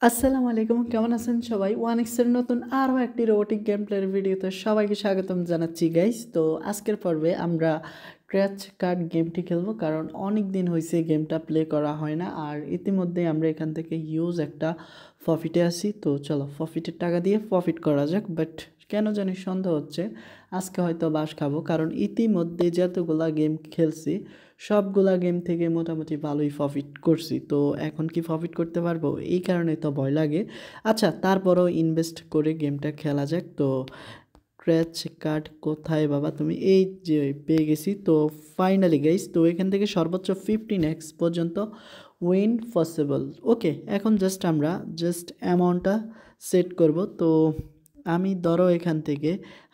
আসসালামু আলাইকুম, কেমন আছেন সবাই? ওয়ানিক্সের নতুন আরও একটি রোবোটিক গেম প্লের ভিডিওতে সবাইকে স্বাগতম জানাচ্ছি গাইস। তো আজকের পর্বে আমরা ক্র্যাচ কার্ড গেমটি খেলবো, কারণ অনেক দিন হয়েছে গেমটা প্লে করা হয় না। আর ইতিমধ্যে আমরা এখান থেকে হিউজ একটা প্রফিটে আছি। তো চলো প্রফিটের টাকা দিয়ে প্রফিট করা যাক। বাট কেন জানি সন্দেহ হচ্ছে আজকে হয়তো বাস খাবো, কারণ ইতিমধ্যে যতগুলা গেম খেলছি সবগুলা গেম থেকে মোটামুটি ভালোই প্রফিট করছি। তো এখন কি প্রফিট করতে পারবো, এই কারণে তো ভয় লাগে। আচ্ছা, তারপরেও ইনভেস্ট করে গেমটা খেলা যাক। তো ক্র্যাচ কার্ড কোথায় বাবা তুমি? এই যে পেয়ে গেছি। তো ফাইনালি গাইস, তো এখান থেকে সর্বোচ্চ 15x পর্যন্ত উইন পসিবল। ওকে, এখন আমরা অ্যামাউন্টটা সেট করব। তো আমি ধরো এখান থেকে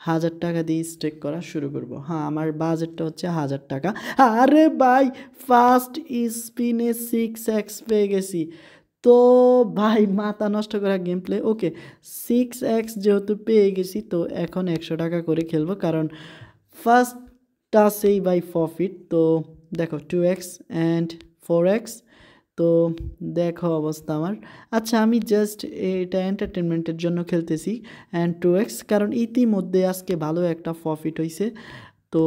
1000 টাকা দিয়ে স্টেক করা শুরু করব। হ্যাঁ, আমার বাজেটটা হচ্ছে 1000 টাকা। আরে ভাই, ফার্স্ট স্পিনে 6x পেয়ে গেছি। তো ভাই মাথা নষ্ট করা গেম প্লে। ওকে, 6x যেহেতু পেয়ে গেছি, তো এখন 100 টাকা করে খেলবো, কারণ ফার্স্ট টাচেই বাই প্রফিট। তো দেখো 2x অ্যান্ড 4x। তো দেখো অবস্থা আমার। আচ্ছা, আমি এটা এন্টারটেনমেন্টের জন্য খেলতেছি অ্যান্ড 2x, কারণ ইতিমধ্যে আজকে ভালো একটা প্রফিট হয়েছে। তো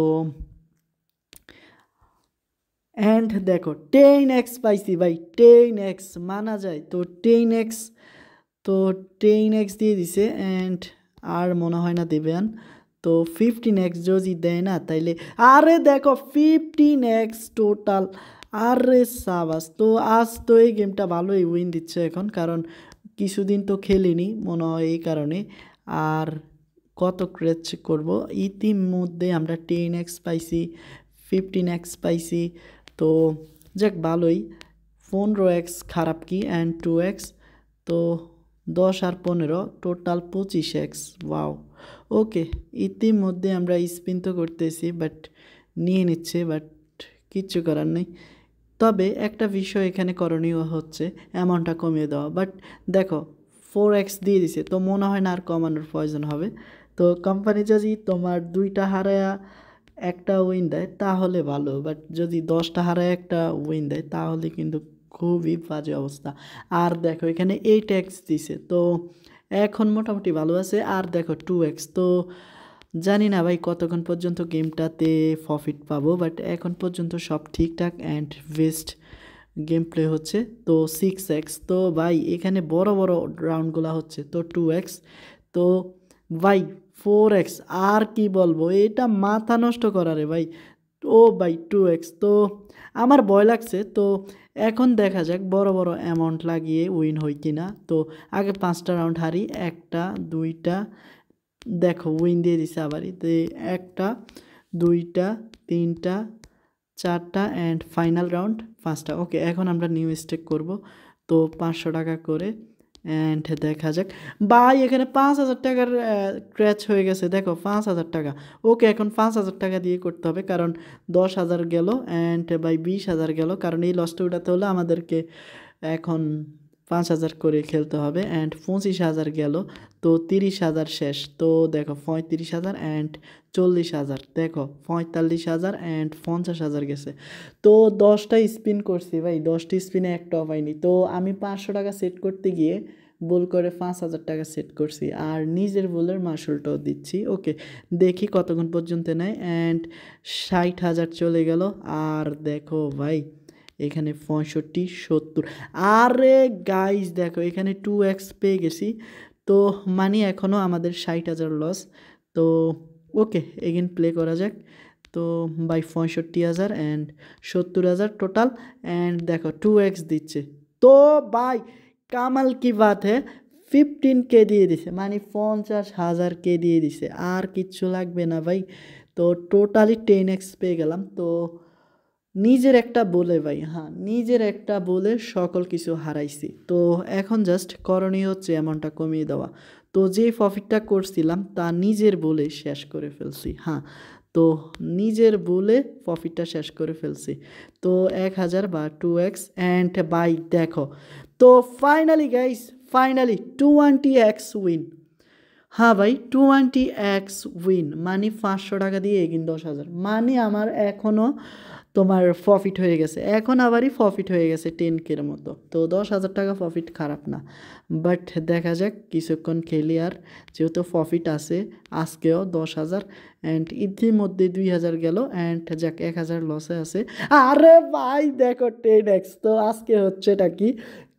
অ্যান্ড দেখো 10x পাইছি ভাই, 10x মানা যায়। তো 10x, তো 10x দিয়ে দিছে অ্যান্ড আর মনে হয় না দেবেন। তো 15x যদি দেয় না তাইলে, আরে দেখো 15x টোটাল। আরে সাবাস, তো আজ তো এই গেমটা ভালোই উইন দিচ্ছে এখন, কারণ কিছুদিন তো খেলিনি মনে হয় এই কারণে। আর কত ক্রেচ করব, ইতিমধ্যে আমরা 10x পাইছি, 15x পাইছি। তো যাক ভালোই। 15x খারাপ কি, অ্যান্ড 2x। তো 10 আর 15 টোটাল 25x। ওয়াও, ওকে। ইতিমধ্যে আমরা স্পিন তো করতেছি, বাট নিয়ে নিচ্ছে, বাট কিচ্ছু করার নেই। তবে একটা বিষয় এখানে করণীয় হচ্ছে অ্যামাউন্টটা কমিয়ে দেওয়া। বাট দেখো 4x দিয়ে দিছে, তো মনে হয় না আর কমানোর প্রয়োজন হবে। তো কোম্পানি যদি তোমার 2টা হারায়া একটা উইন দেয় তাহলে ভালো, বাট যদি 10টা হারায় একটা উইন দেয় তাহলে কিন্তু খুবই বাজে অবস্থা। আর দেখো এখানে 8x দিছে, তো এখন মোটামুটি ভালো আছে। আর দেখো 2x। তো জানি না ভাই কতক্ষণ পর্যন্ত গেমটাতে প্রফিট পাবো, বাট এখন পর্যন্ত সব ঠিকঠাক অ্যান্ড বেস্ট গেম প্লে হচ্ছে। তো 6x, তো ভাই এখানে বড় বড় রাউন্ডগুলো হচ্ছে। তো 2x, তো ভাই 4x। আর কি বলবো, এটা মাথা নষ্ট করারে ভাই। ও ভাই 2x। তো আমার ভয় লাগছে। তো এখন দেখা যাক বড় বড় অ্যামাউন্ট লাগিয়ে উইন হয় কি না। তো আগে 5টা রাউন্ড হারি, একটা, দুইটা, দেখো উইন দিয়ে দিছে আবারই। তো একটা, দুইটা, তিনটা, চারটা অ্যান্ড ফাইনাল রাউন্ড 5টা। ওকে, এখন আমরা নিউ স্টেক করব। তো 500 টাকা করে অ্যান্ড দেখা যাক। ভাই এখানে 5000 টাকার ক্র্যাচ হয়ে গেছে, দেখো 5000 টাকা। ওকে, এখন 5000 টাকা দিয়ে করতে হবে, কারণ 10,000 গেল অ্যান্ড বাই 20,000 গেল, কারণ এই লসটা উঠাতে হলে আমাদেরকে এখন 5,000 করে খেলতে হবে অ্যান্ড 25,000 গেল। তো 30,000 শেষ। তো দেখো 35,000 অ্যান্ড 40,000, দেখো 45,000 অ্যান্ড 50,000 গেছে। তো 10টা স্পিন করছি ভাই, 10টি স্পিনে একটাও পাইনি। তো আমি 500 টাকা সেট করতে গিয়ে ভুল করে 5,000 টাকা সেট করছি, আর নিজের ভুলের মাসুলটাও দিচ্ছি। ওকে, দেখি কতক্ষণ পর্যন্ত নেয়। অ্যান্ড 60,000 চলে গেল। আর দেখো ভাই এখানে 65, 70। আরে গাইস দেখো এখানে 2x পেয়ে গেছি। তো মানে এখনও আমাদের 60,000 লস। তো ওকে, এগেন প্লে করা যাক। তো বাই 65,000 অ্যান্ড 70,000 টোটাল। অ্যান্ড দেখো 2x দিচ্ছে। তো ভাই কামাল কি বাত হ্যাঁ, 15K দিয়ে দিছে, মানে 50,000 দিয়ে দিছে। আর কিচ্ছু লাগবে না ভাই। তো টোটালি 10x পেয়ে গেলাম। তো নিজের একটা বলে ভাই, হ্যাঁ নিজের একটা বলে সকল কিছু হারাইছি। তো এখন করণীয় হচ্ছে অ্যামাউন্টটা কমিয়ে দেওয়া। তো যে প্রফিটটা করছিলাম তা নিজের বলে শেষ করে ফেলছি। হ্যাঁ, তো নিজের বলে প্রফিটটা শেষ করে ফেলছি। তো 1,000 বা 2x অ্যান্ড বাই দেখো। তো finally guys, finally 20x win. হ্যাঁ ভাই 20x উইন, মানে 500 টাকা দিয়ে এগিন 10,000, মানে আমার এখনও তোমার প্রফিট হয়ে গেছে, এখন আবারই প্রফিট হয়ে গেছে 10K-র মতো। তো 10,000 টাকা প্রফিট খারাপ না, বাট দেখা যাক কিছুক্ষণ খেলি। আর যেহেতু প্রফিট আছে আজকেও 10,000, অ্যান্ড ইতিমধ্যে 2,000 গেল, অ্যান্ড যাক 1,000 লসে আছে। আরে ভাই দেখো 10x। তো আজকে হচ্ছে এটা কি,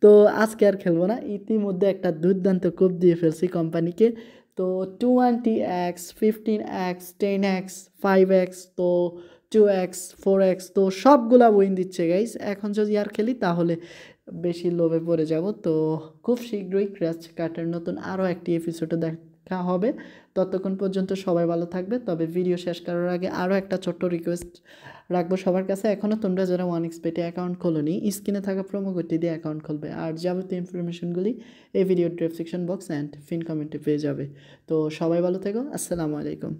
তো আজকে আর খেলবো না, ইতিমধ্যে একটা দুর্দান্ত কোপ দিয়ে ফেলছি কোম্পানিকে। তো 20x, 15x, 10x, 5x, তো 2x, 4x, তো সবগুলা উইন দিচ্ছে গাইস। এখন যদি আর খেলি তাহলে বেশি লোভে পড়ে যাব। তো খুব শীঘ্রই ক্র্যাশ কার্টের নতুন আরও একটি এপিসোডে দেখা হবে। ততক্ষণ পর্যন্ত সবাই ভালো থাকবে। তবে ভিডিও শেষ করার আগে আরও একটা ছোট্ট রিকোয়েস্ট রাখবো সবার কাছে, এখনও তোমরা যারা 1xBet-এ অ্যাকাউন্ট খোলোনি, স্ক্রিনে থাকা প্রোমো কোডটি দিয়ে অ্যাকাউন্ট খুলবে। আর যাবতীয় ইনফরমেশনগুলি এই ভিডিওর ডেসক্রিপশন বক্স অ্যান্ড পিন কমেন্টে পেয়ে যাবে। তো সবাই ভালো থেকো, আসসালামু আলাইকুম।